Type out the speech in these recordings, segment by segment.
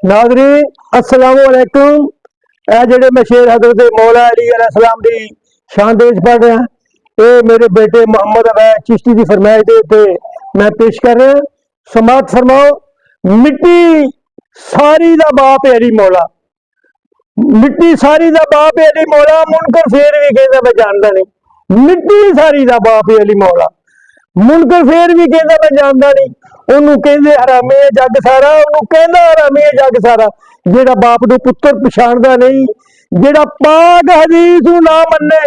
नाज़रीन अस्सलाम वालेकुम। जेडे मैं शेर हजरत मौला अली अलैहिस्सलाम दी शान देश पढ़ रहा, ये मेरे बेटे मोहम्मद अवैस चिश्ती की फरमाइश दे उत्ते मैं पेश कर रहा। समात फरमाओ। मिट्टी सारी दा बाप है अली मौला, मिट्टी सारी दा बाप है अली मौला, मुनकर फेर भी कहता मैं जानता नहीं। मिट्टी सारी दा बाप है अली मौला, मुनकर फेर भी कहता मैं जानता नहीं। ਉਹਨੂੰ ਕਹਿੰਦੇ ਹਰਾਮੀ ਹੈ ਜੱਗ ਸਾਰਾ, ਉਹਨੂੰ ਕਹਿੰਦਾ ਹਰਾਮੀ ਹੈ ਜੱਗ ਸਾਰਾ। ਜਿਹੜਾ ਬਾਪ ਨੂੰ ਪੁੱਤਰ ਪਛਾਣਦਾ ਨਹੀਂ, ਜਿਹੜਾ ਪਾਕ ਹਦੀਸ ਨੂੰ ਨਾ ਮੰਨੇ,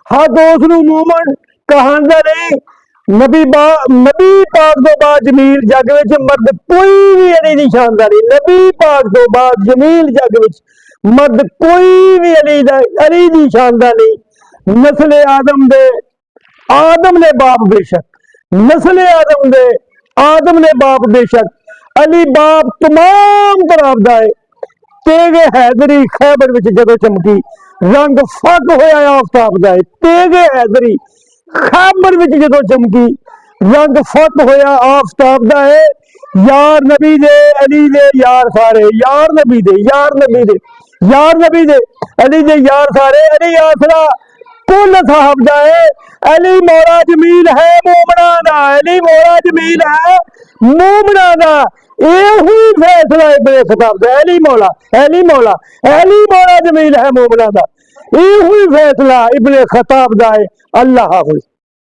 ਹੱਦ ਉਸ ਨੂੰ ਮੂਮਨ ਕਹਾਂਦਾ ਨਹੀਂ। ਨਬੀ ਪਾਕ ਤੋਂ ਬਾਅਦ ਜਮੀਲ ਜੱਗ ਵਿੱਚ ਮਰਦ ਕੋਈ ਵੀ ਅਲੀ ਦੀ ਸ਼ਾਨਦਾ ਨਹੀਂ। ਨਬੀ ਪਾਕ ਤੋਂ ਬਾਅਦ ਜਮੀਲ ਜੱਗ ਵਿੱਚ ਮਰਦ ਕੋਈ ਵੀ ਅਲੀ ਦੀ ਸ਼ਾਨਦਾ नहीं। नस्ल आदम दे आदम ने बाप बेशक, नस्ल आदम दे आदम ने बाप बेशक, अली बाप तमाम तरह दा है। तेगे हैदरी खैबर विच जदों चमकी, रंग फक होया आफताब दा है। तेगे हैदरी खैबर विच जदों चमकी, रंग फक होया आफताब दा है। यार नबी दे अली दे यार सारे, यार नबी दे यार नबी दे यार नबी दे अली दे यार सारे। अली आसरा कुल साहब दा है। अली मौला जमील है मोमना दा, अली मौला जमील है मोमना दा। यही फैसला इब्ने खताब दा, अली मौला अली मौला अली मौला जमील है मोमना दा। यही फैसला इब्ने खताब दा है। अल्लाह हाफिज़।